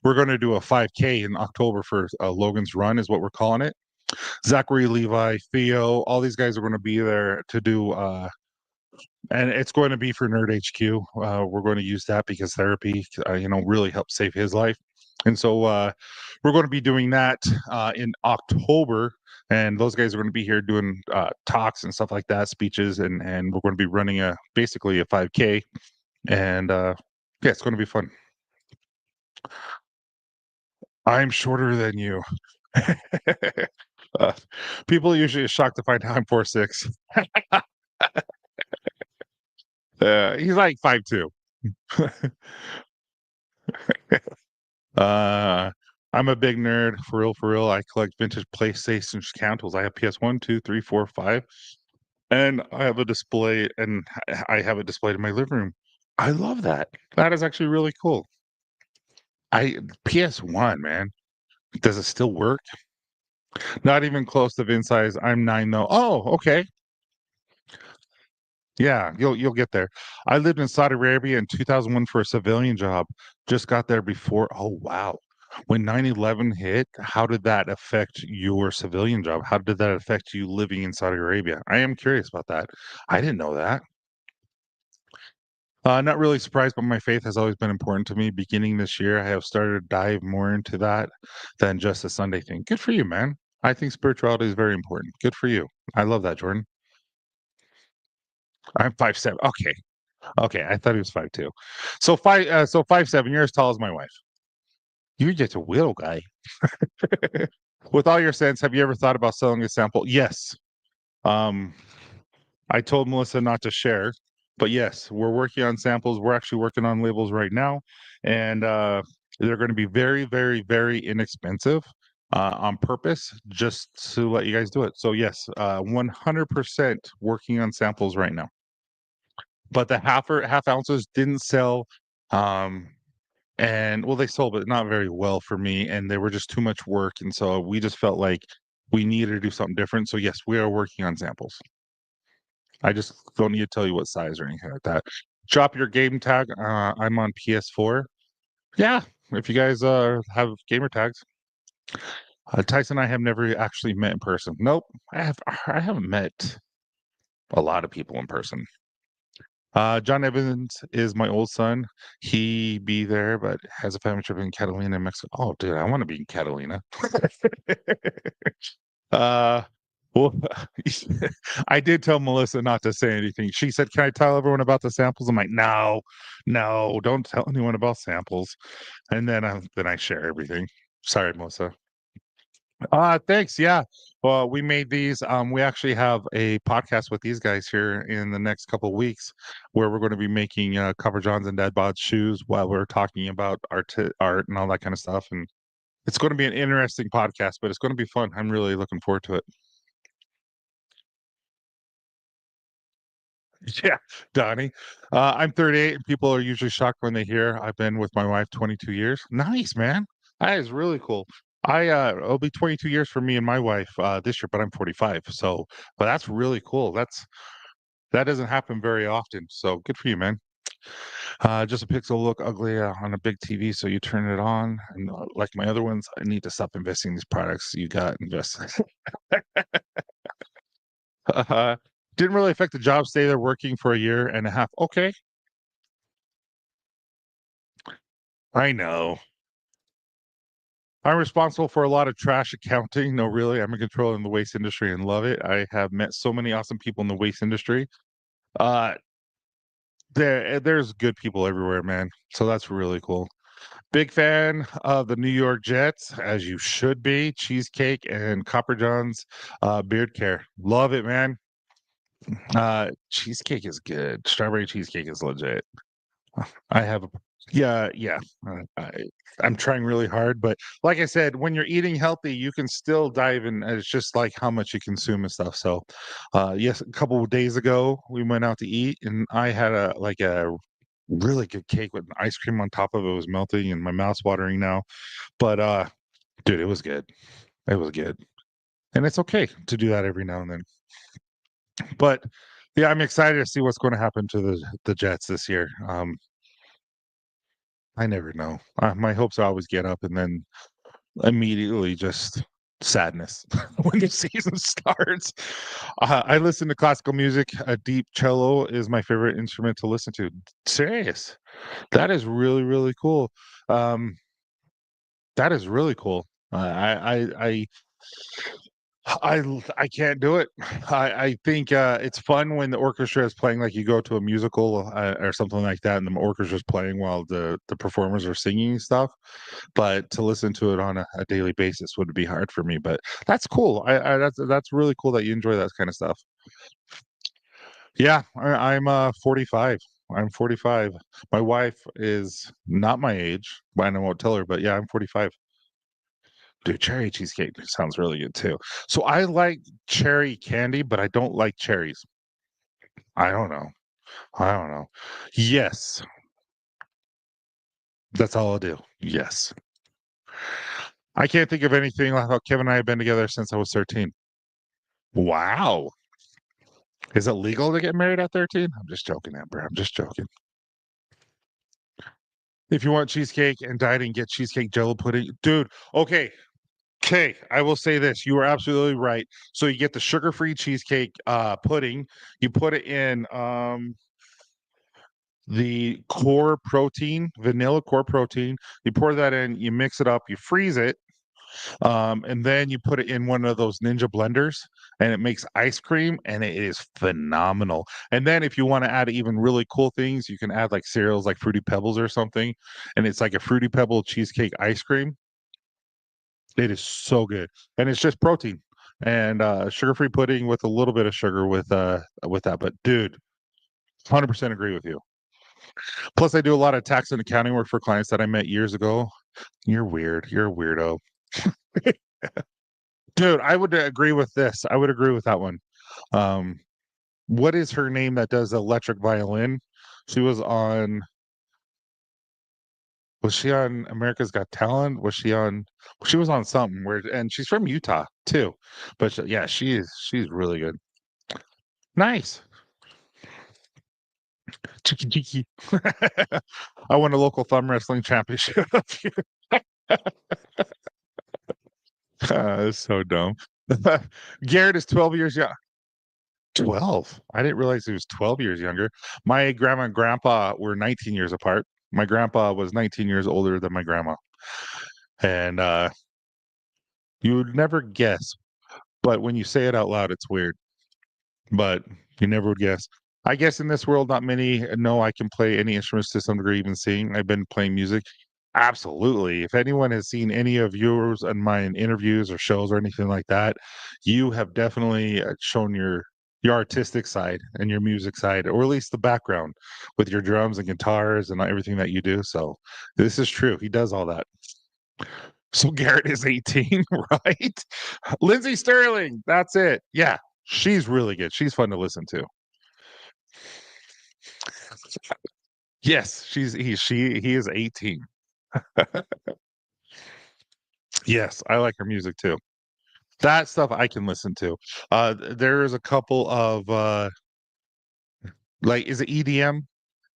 we're going to do a 5K in October for Logan's run, is what we're calling it. Zachary Levi, Theo, all these guys are going to be there to do and it's going to be for Nerd HQ. We're going to use that because therapy, really helped save his life. And so we're going to be doing that in October. And those guys are going to be here doing talks and stuff like that, speeches, and we're going to be running basically a 5K. And yeah, it's going to be fun. I'm shorter than you. uh, People usually are shocked to find out I'm 4'6". He's like 5'2". Uh, I'm a big nerd for real, for real. I collect vintage PlayStation consoles. I have PS1, 2, 3, 4, 5, and I have a display, and I have it displayed in my living room. I love that. That is actually really cool. I PS1, man. Does it still work? Not even close to Vin size. I'm 9 though. Oh, okay. Yeah, you'll get there. I lived in Saudi Arabia in 2001 for a civilian job. Just got there before. Oh, wow. When 9/11 hit, how did that affect your civilian job? How did that affect you living in Saudi Arabia? I am curious about that. I didn't know that. Not really surprised, but my faith has always been important to me. Beginning this year, I have started to dive more into that than just a Sunday thing. Good for you, man. I think spirituality is very important. Good for you. I love that, Jordan. I'm 5'7". Okay. Okay, I thought he was 5'2". So 5'7", you're as tall as my wife. You're just a little guy. With all your sense, have you ever thought about selling a sample? Yes. Um, I told Melissa not to share, but yes, we're working on samples. We're actually working on labels right now, and they're going to be very, very, very inexpensive on purpose, just to let you guys do it. So yes, 100% working on samples right now. But the half ounces didn't sell. Um, and well, they sold, but not very well for me, and they were just too much work, and so we just felt like we needed to do something different. So yes, we are working on samples. I just don't need to tell you what size or anything like that. Drop your game tag. I'm on PS4. Yeah, if you guys have gamer tags. Tyson and I have never actually met in person. Nope, I haven't met a lot of people in person. John Evans is my old son. He be there, but has a family trip in Catalina, Mexico. Oh, dude, I want to be in Catalina. uh, well, I did tell Melissa not to say anything. She said, "Can I tell everyone about the samples?" I'm like, "No, no, don't tell anyone about samples." And then I share everything. Sorry, Melissa. Thanks. Yeah. Well, we made these. We actually have a podcast with these guys here in the next couple of weeks where we're going to be making cover Johns and Dad Bod's shoes while we're talking about art and all that kind of stuff. And it's going to be an interesting podcast, but it's going to be fun. I'm really looking forward to it. Yeah, Donnie. I'm 38, and people are usually shocked when they hear I've been with my wife 22 years. Nice, man. That is really cool. It'll be 22 years for me and my wife this year, but I'm 45. So, but that's really cool. That doesn't happen very often, so good for you, man. Just a pixel look ugly on a big TV, so you turn it on. And like my other ones, I need to stop investing in these products you got invested. uh, didn't really affect the job. Stay there working for a year and a half. Okay, I know. I'm responsible for a lot of trash accounting. No, really, I'm in control in the waste industry and love it. I have met so many awesome people in the waste industry. Uh, there's good people everywhere, man. So that's really cool. Big fan of the New York Jets, as you should be. Cheesecake and Copper John's beard care. Love it, man. Cheesecake is good. Strawberry cheesecake is legit. I have a yeah, yeah. I'm trying really hard, but like I said, when you're eating healthy, you can still dive in. It's just like how much you consume and stuff. So, yes, a couple of days ago, we went out to eat, and I had a really good cake with ice cream on top of it. It was melting, and my mouth's watering now. But dude, it was good. It was good, and it's okay to do that every now and then. But yeah, I'm excited to see what's going to happen to the Jets this year. I never know. My hopes always get up and then immediately just sadness when the season starts. I listen to classical music. A deep cello is my favorite instrument to listen to. Serious. That is really, really cool. Um, that is really cool. I can't do it. I think it's fun when the orchestra is playing, like you go to a musical or something like that, and the orchestra's playing while the performers are singing stuff. But to listen to it on a daily basis would be hard for me. But that's cool. That's really cool that you enjoy that kind of stuff. Yeah, I'm 45. I'm 45. My wife is not my age, but I won't tell her. But yeah, I'm 45. Dude, cherry cheesecake sounds really good too. So I like cherry candy, but I don't like cherries. I don't know. I don't know. Yes, that's all I do. Yes. I can't think of anything like how Kevin and I have been together since I was 13. Wow. Is it legal to get married at 13? I'm just joking, Amber. I'm just joking. If you want cheesecake and dieting, get cheesecake jello pudding. Dude, okay. Okay, I will say this. You are absolutely right. So you get the sugar-free cheesecake pudding. You put it in the core protein, vanilla core protein. You pour that in, you mix it up, you freeze it, and then you put it in one of those ninja blenders and it makes ice cream and it is phenomenal. And then if you want to add even really cool things, you can add like cereals like Fruity Pebbles or something. And it's like a Fruity Pebble cheesecake ice cream. It is so good. And it's just protein and sugar-free pudding with a little bit of sugar with that. But dude, 100% agree with you. Plus, I do a lot of tax and accounting work for clients that I met years ago. You're weird. You're a weirdo. Dude, I would agree with this. I would agree with that one. Um, what is her name that does electric violin? She was she on America's Got Talent? She was on something where, and she's from Utah too. But yeah, she's really good. Nice. Cheeky cheeky. I won a local thumb wrestling championship. It's so dumb. Garrett is 12 years young. 12. I didn't realize he was 12 years younger. My grandma and grandpa were 19 years apart. My grandpa was 19 years older than my grandma. And you would never guess, but when you say it out loud, it's weird. But you never would guess. I guess in this world, not many know I can play any instruments to some degree, even sing. I've been playing music. Absolutely. If anyone has seen any of yours and my interviews or shows or anything like that, you have definitely shown your artistic side and your music side, or at least the background with your drums and guitars and everything that you do. So this is true. He does all that. So Garrett is 18, right? Lindsay Sterling, that's it. Yeah, she's really good. She's fun to listen to. Yes, he is 18. Yes, I like her music too. That stuff I can listen to. There is a couple of Like, is it EDM?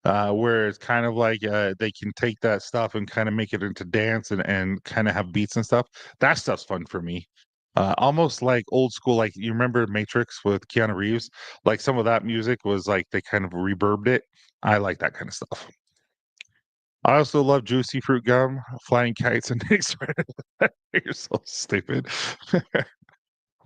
Where it's kind of like, they can take that stuff and kinda make it into dance and kinda have beats and stuff. That stuff's fun for me. Almost like old school, like, you remember Matrix with Keanu Reeves? Like, some of that music was like they kind of reverbed it. I like that kinda stuff. I also love Juicy Fruit Gum, Flying Kites, and Nick's You're so stupid.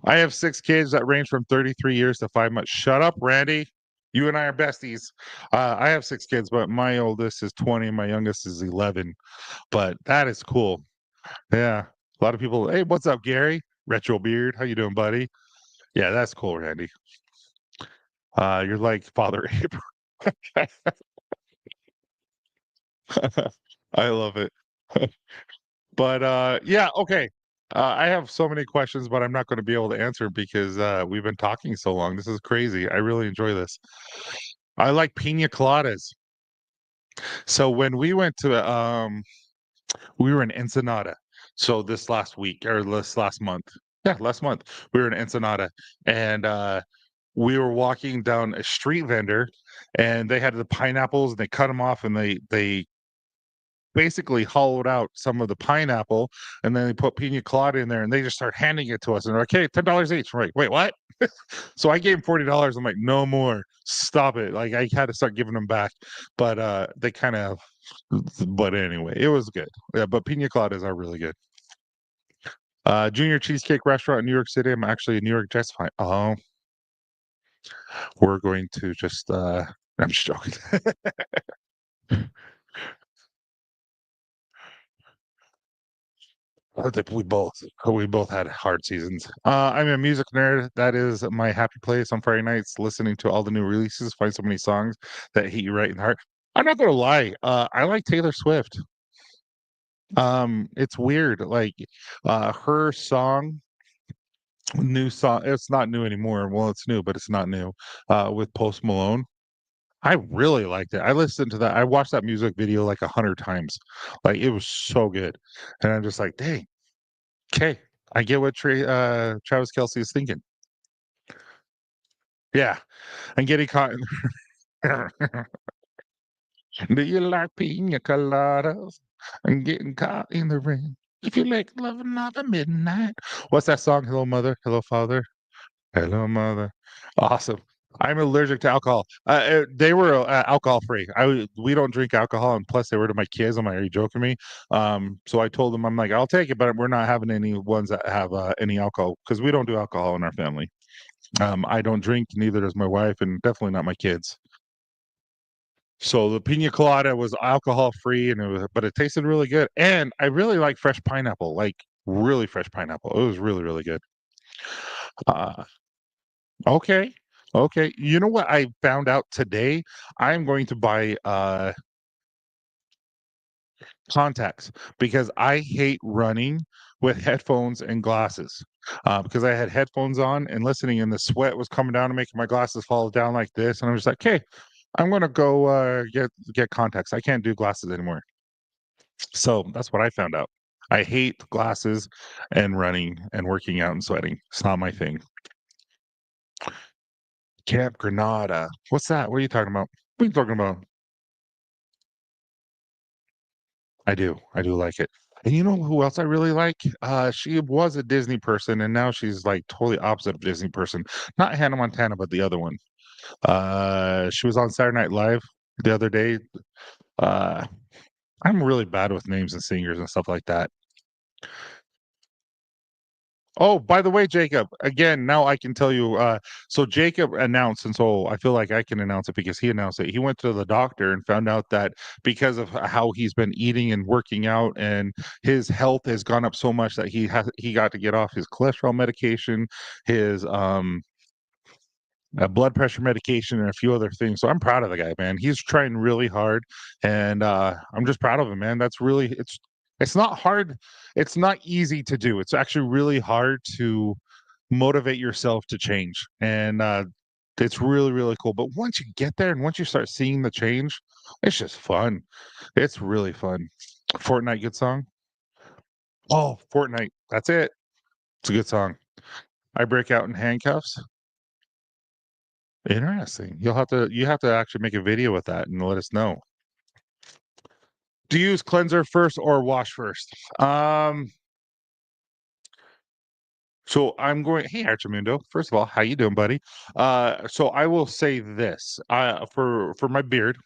I have 6 kids that range from 33 years to 5 months. Shut up, Randy. You and I are besties. I have 6 kids, but my oldest is 20 and my youngest is 11, but that is cool. Yeah. A lot of people, "Hey, what's up, Gary? Retro Beard. How you doing, buddy?" Yeah, that's cool, Randy. You're like Father Abraham. I love it. But, yeah, okay. I have so many questions, but I'm not gonna be able to answer because, we've been talking so long. This is crazy. I really enjoy this. I like pina coladas. So when we went to, we were in Ensenada. So this last week or this last month. Yeah, last month, we were in Ensenada, and, we were walking down a street vendor, and they had the pineapples, and they cut them off, and they basically hollowed out some of the pineapple, and then they put pina colada in there, and they just start handing it to us, and they're like, "Hey, $10 each." I'm like, "Wait, what?" So I gave him $40. I'm like, "No more. Stop it." Like, I had to start giving them back, but, they kind of but anyway, it was good. Yeah, but pina coladas are really good. Junior Cheesecake Restaurant in New York City. I'm actually a New York Jets fan. Oh, we're going to just, I'm just joking. I think we both had hard seasons. I'm a music nerd. That is my happy place on Friday nights, listening to all the new releases, find so many songs that hit you right in the heart. I'm not gonna lie, I like Taylor Swift. It's weird, like, her new song it's not new anymore. Well, it's new, but it's not new, with Post Malone. I really liked it. I listened to that. I watched that music video like 100 times. Like, it was so good. And I'm just like, "Dang, 'kay. I get what Travis Kelce is thinking." Yeah, and getting caught in Do you like pina coladas and getting caught in the rain? If you like loving after midnight. What's that song? Hello, mother. Hello, father. Hello, mother. Awesome. I'm allergic to alcohol. They were alcohol free. We don't drink alcohol, and plus they were to my kids. I'm like, "Are you joking me?" So I told them, I'm like, "I'll take it, but we're not having any ones that have any alcohol because we don't do alcohol in our family." I don't drink, neither does my wife, and definitely not my kids. So the pina colada was alcohol free, and but it tasted really good, and I really like fresh pineapple, like really fresh pineapple. It was really, really good. Uh, okay, okay. You know what I found out today? I'm going to buy contacts because I hate running with headphones and glasses. Because I had headphones on and listening, and the sweat was coming down and making my glasses fall down like this, and I'm just like, "Okay, I'm gonna go, get contacts. I can't do glasses anymore." So, that's what I found out. I hate glasses and running and working out and sweating. It's not my thing. Camp Granada. What's that? What are you talking about? What are you talking about? I do. I do like it. And you know who else I really like? She was a Disney person, and now she's, like, totally opposite of Disney person. Not Hannah Montana, but the other one. She was on Saturday Night Live the other day. Uh, I'm really bad with names and singers and stuff like that. Oh, by the way, Jacob, again, now I can tell you, so Jacob announced, and so I feel like I can announce it because he announced it. He went to the doctor and found out that because of how he's been eating and working out, and his health has gone up so much that he got to get off his cholesterol medication, his blood pressure medication, and a few other things. So I'm proud of the guy, man. He's trying really hard, and I'm just proud of him, man. It's not hard. It's not easy to do. It's actually really hard to motivate yourself to change, and it's really really cool. But once you get there, and once you start seeing the change, it's just fun. It's really fun. Fortnite, good song. Oh, Fortnite. That's it. It's a good song. I break out in handcuffs. Interesting. You have to actually make a video with that and let us know. Do you use cleanser first or wash first? So I'm going, hey Archimundo, first of all, how you doing, buddy? So I will say this. For my beard,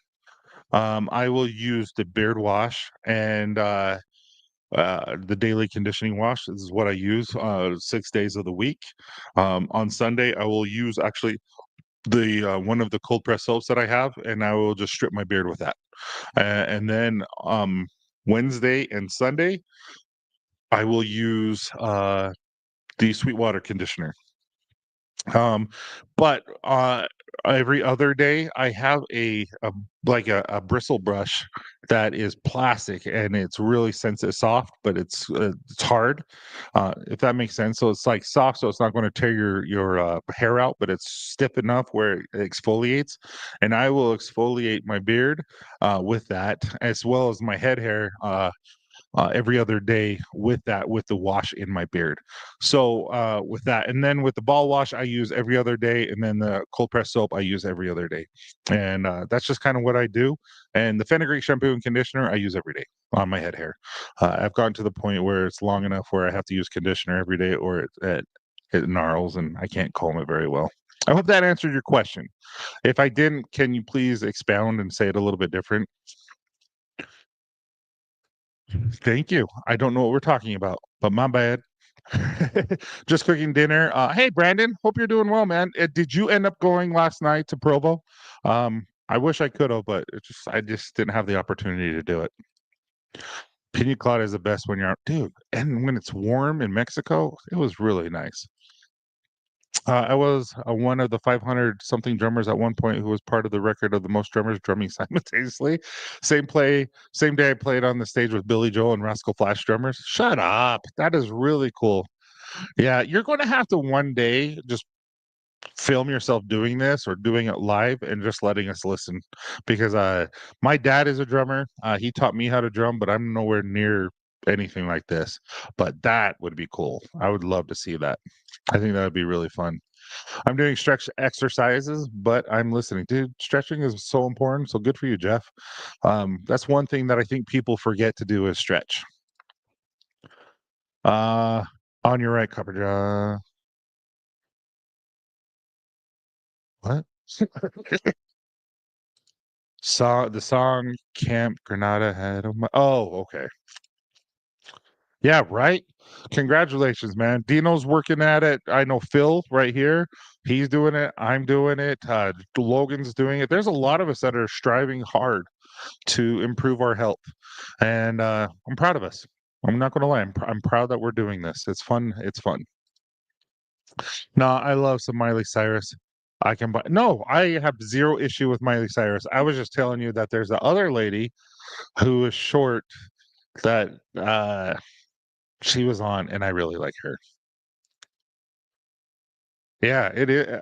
I will use the beard wash and the daily conditioning wash. This is what I use 6 days of the week. On Sunday, I will use actually the one of the cold press soaps that I have, and I will just strip my beard with that. And then Wednesday and Sunday, I will use the Sweetwater conditioner. Um, but every other day, I have a bristle brush that is plastic and it's really sensitive, soft, but it's hard. If that makes sense. So it's like soft, so it's not going to tear your hair out, but it's stiff enough where it exfoliates. And I will exfoliate my beard with that, as well as my head hair. Every other day with the wash in my beard. So with that, and then with the ball wash, I use every other day, and then the cold press soap I use every other day, and that's just kind of what I do. And the fenugreek shampoo and conditioner I use every day on my head hair. I've gotten to the point where it's long enough where I have to use conditioner every day, or it gnarls and I can't comb it very well. I hope that answered your question. If I didn't, can you please expound and say it a little bit different? Thank you. I don't know what we're talking about, but my bad. Just cooking dinner. Hey, Brandon, hope you're doing well, man. Did you end up going last night to Provo? I wish I could have, but I just didn't have the opportunity to do it. Pina colada is the best when you're out, dude. And when it's warm in Mexico, it was really nice. I was one of the 500 something drummers at one point who was part of the record of the most drummers drumming simultaneously. Same day I played on the stage with Billy Joel and Rascal Flatts drummers. Shut up. That is really cool. Yeah, you're going to have to one day just film yourself doing this or doing it live and just letting us listen because my dad is a drummer. He taught me how to drum, but I'm nowhere near anything like this. But that would be cool. I would love to see that. I think that would be really fun. I'm doing stretch exercises, but I'm listening. Dude, stretching is so important. So good for you, Jeff. That's one thing that I think people forget to do is stretch. Uh, on your right, Copper. What? The song Camp Granada had on my. Oh, okay. Yeah, right. Congratulations, man. Dino's working at it. I know Phil right here. He's doing it. I'm doing it. Logan's doing it. There's a lot of us that are striving hard to improve our health, and I'm proud of us. I'm not going to lie. I'm proud that we're doing this. It's fun. It's fun. No, I love some Miley Cyrus. I can buy. No, I have zero issue with Miley Cyrus. I was just telling you that there's the other lady who is short that she was on, and I really like her. Yeah, it is.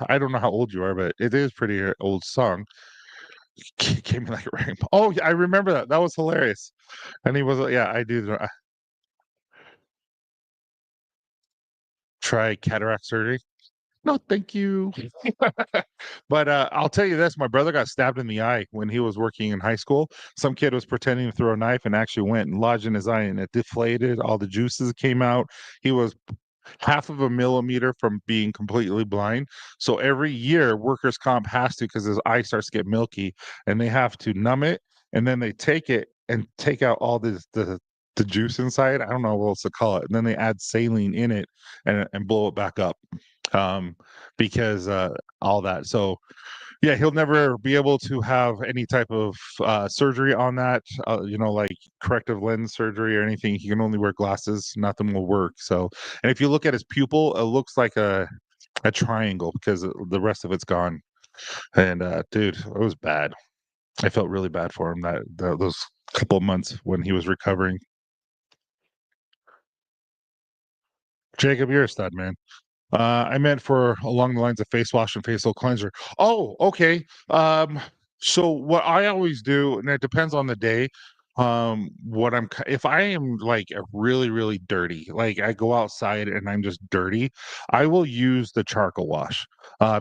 I don't know how old you are, but it is pretty old song. Came like a rainbow. Oh, yeah, I remember that. That was hilarious. And he was, yeah, I do try cataract surgery. No, thank you. But I'll tell you this: my brother got stabbed in the eye when he was working in high school. Some kid was pretending to throw a knife and actually went and lodged in his eye, and it deflated. All the juices came out. He was half of a millimeter from being completely blind. So every year, workers' comp has to, because his eye starts to get milky, and they have to numb it, and then they take it and take out all the juice inside. I don't know what else to call it. And then they add saline in it and blow it back up. Um, because all that. So yeah, he'll never be able to have any type of surgery on that, like corrective lens surgery or anything. He can only wear glasses. Nothing will work. So, and if you look at his pupil, it looks like a triangle because the rest of it's gone. And dude, it was bad. I felt really bad for him those couple of months when he was recovering. Jacob, you're a stud, man. I meant for along the lines of face wash and facial cleanser. Oh, okay. So what I always do, and it depends on the day. What if I am like a really, really dirty, like I go outside and I'm just dirty, I will use the charcoal wash.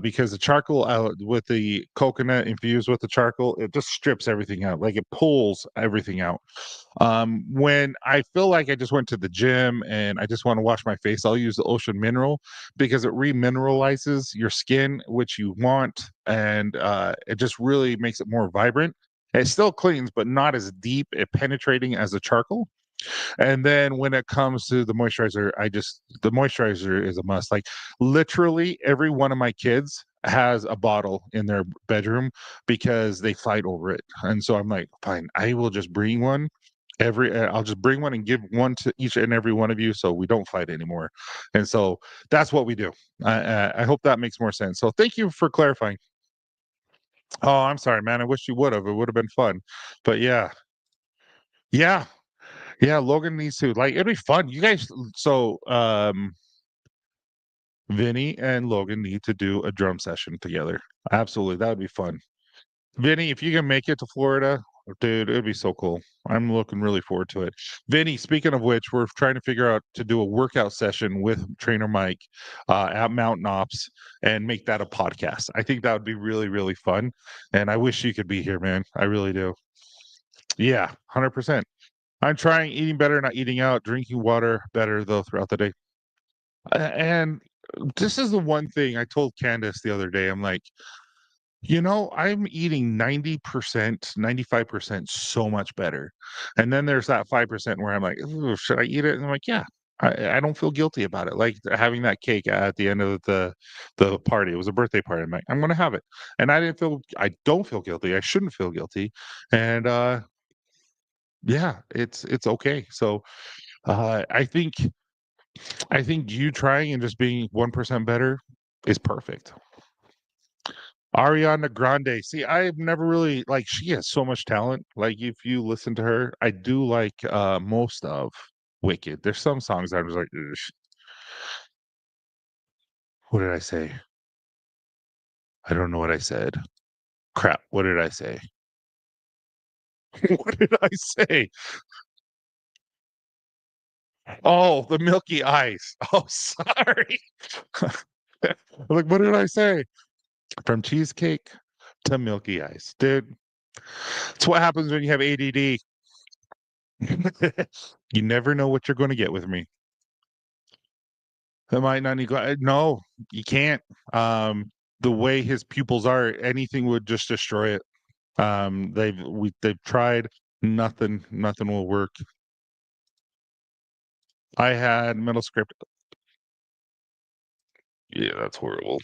Because the charcoal with the coconut infused with the charcoal, it just strips everything out. Like it pulls everything out. When I feel like I just went to the gym and I just want to wash my face, I'll use the Ocean Mineral because it remineralizes your skin, which you want, and it just really makes it more vibrant. It still cleans, but not as deep and penetrating as the charcoal. And then when it comes to the moisturizer is a must. Like literally every one of my kids has a bottle in their bedroom because they fight over it. And so I'm like, fine, I will just bring one. I'll just bring one and give one to each and every one of you so we don't fight anymore. And so that's what we do. I hope that makes more sense. So thank you for clarifying. Oh, I'm sorry, man. I wish you would have. It would have been fun. But yeah. Yeah. Yeah, Logan needs to like it'd be fun. You guys Vinny and Logan need to do a drum session together. Absolutely. That would be fun. Vinny, if you can make it to Florida, dude, it'd be so cool. I'm looking really forward to it. Vinny, speaking of which, we're trying to figure out to do a workout session with trainer Mike at Mountain Ops and make that a podcast. I think that would be really, really fun. And I wish you could be here, man. I really do. Yeah, 100%. I'm trying eating better, not eating out, drinking water better though throughout the day. And this is the one thing I told Candace the other day. I'm like, I'm eating 90%, 95% so much better. And then there's that 5% where I'm like, "Ooh, should I eat it?" And I'm like, yeah. I don't feel guilty about it. Like having that cake at the end of the party. It was a birthday party. I'm like, I'm gonna have it. And I don't feel guilty. I shouldn't feel guilty. And yeah, it's okay. So uh I think I think you trying and just being 1% better is perfect. Ariana Grande. See, I've never really like she has so much talent. Like if you listen to her, I do like most of Wicked. There's some songs I was like, "Ugh, what did I say? I don't know what I said. Crap, what did I say? What did I say? Oh, the Milky Ice. Oh, sorry. Like, what did I say? From cheesecake to Milky Ice. Dude, it's what happens when you have ADD. You never know what you're gonna get with me. That might not need no, you can't. The way his pupils are, anything would just destroy it. They've tried, nothing will work. I had middle script. Yeah, that's horrible.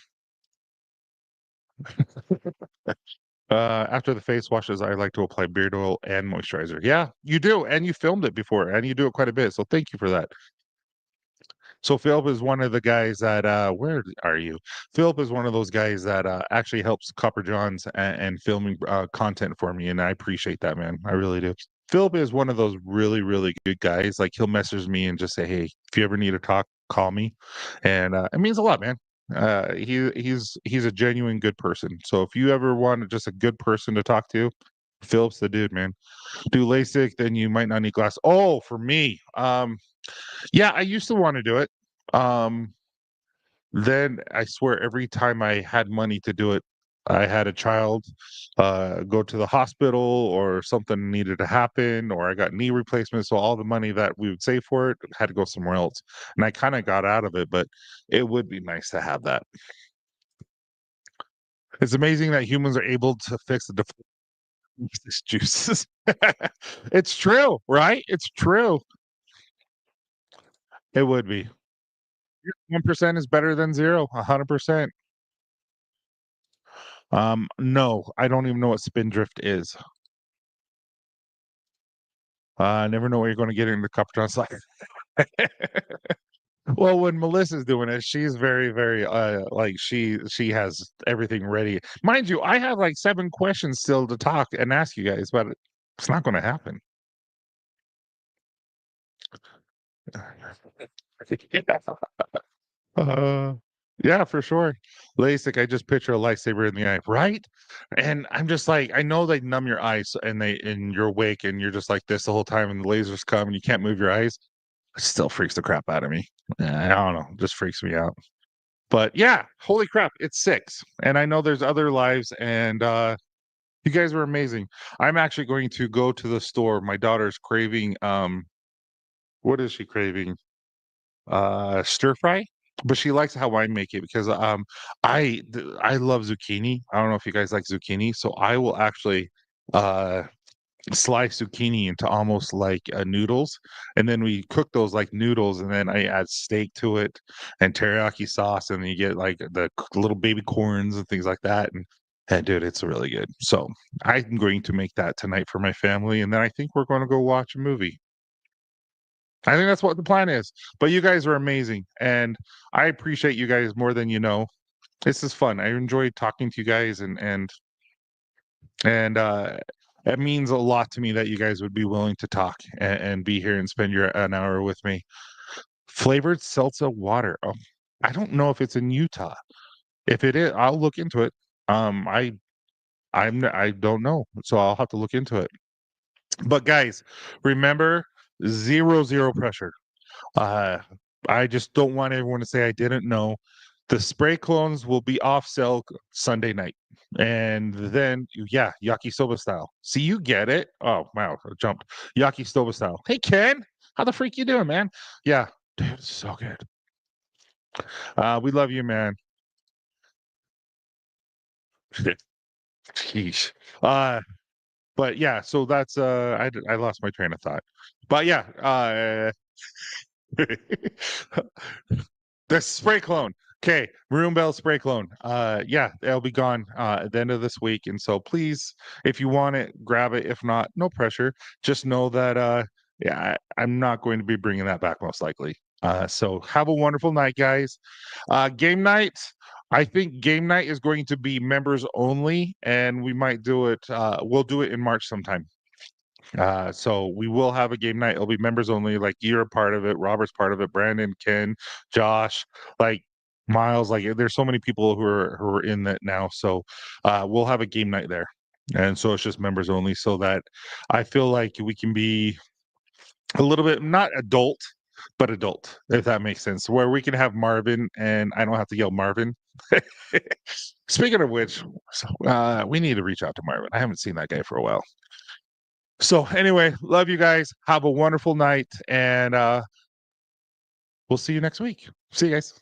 After the face washes, I like to apply beard oil and moisturizer. Yeah, you do, and you filmed it before, and you do it quite a bit, so thank you for that. So Philip is one of the guys that where are you? Philip is one of those guys that actually helps Copper Johns and filming content for me, and I appreciate that, man. I really do. Philip is one of those really, really good guys. Like he'll message me and just say, "Hey, if you ever need to talk, call me," and it means a lot, man. He's a genuine good person. So if you ever want just a good person to talk to, Philip's the dude, man. Do LASIK, then you might not need glass. Oh, for me, yeah, I used to want to do it. Um, then I swear every time I had money to do it, I had a child go to the hospital or something needed to happen or I got knee replacement. So all the money that we would save for it had to go somewhere else. And I kind of got out of it, but it would be nice to have that. It's amazing that humans are able to fix the deficiencies juices. It's true, right? It's true. It would be. 1% is better than 0, 100%. No, I don't even know what spindrift is. I never know what you're gonna get in the cup John's like. Well, when Melissa's doing it, she's very, very, like, she has everything ready. Mind you, I have, like, 7 questions still to talk and ask you guys, but it's not gonna happen. Yeah, for sure. LASIK, I just picture a lightsaber in the eye, right? And I'm just like, I know they numb your eyes and you're awake and you're just like this the whole time and the lasers come and you can't move your eyes. It still freaks the crap out of me. I don't know, just freaks me out. But yeah, holy crap, it's 6. And I know there's other lives and you guys were amazing. I'm actually going to go to the store. My daughter's craving what is she craving? Stir fry, but she likes how I make it because I love zucchini. I don't know if you guys like zucchini, so I will actually uh slice zucchini into almost like noodles, and then we cook those like noodles, and then I add steak to it and teriyaki sauce, and then you get like the little baby corns and things like that. And dude, it's really good. So I'm going to make that tonight for my family, and then I think we're going to go watch a movie. I think that's what the plan is. But you guys are amazing, and I appreciate you guys more than you know. This is fun. I enjoy talking to you guys, and it means a lot to me that you guys would be willing to talk and be here and spend an hour with me. Flavored seltzer water. Oh, I don't know if it's in Utah. If it is, I'll look into it. I don't know, so I'll have to look into it. But guys, remember, zero pressure. Uh, I just don't want everyone to say I didn't know. The spray clones will be off sale Sunday night. And then, yeah, yakisoba style. See, you get it. Oh, wow, I jumped. Yakisoba style. Hey, Ken, how the freak you doing, man? Yeah, dude, it's so good. We love you, man. Sheesh. Uh, but yeah, so that's I lost my train of thought. But yeah, the spray clone. Okay, Maroon Bell spray clone. Yeah, it'll be gone at the end of this week. And so please, if you want it, grab it. If not, no pressure. Just know that yeah, I'm not going to be bringing that back most likely. So have a wonderful night, guys. Game night. I think game night is going to be members only, and we might do it. We'll do it in March sometime. So we will have a game night. It'll be members only. Like you're a part of it. Robert's part of it. Brandon, Ken, Josh, like Miles. Like there's so many people who are in that now. So we'll have a game night there, and so it's just members only. So that I feel like we can be a little bit not adult, but adult, if that makes sense. Where we can have Marvin, and I don't have to yell Marvin. Speaking of which, we need to reach out to Marvin. I haven't seen that guy for a while. So anyway, love you guys. Have a wonderful night, and we'll see you next week. See you guys.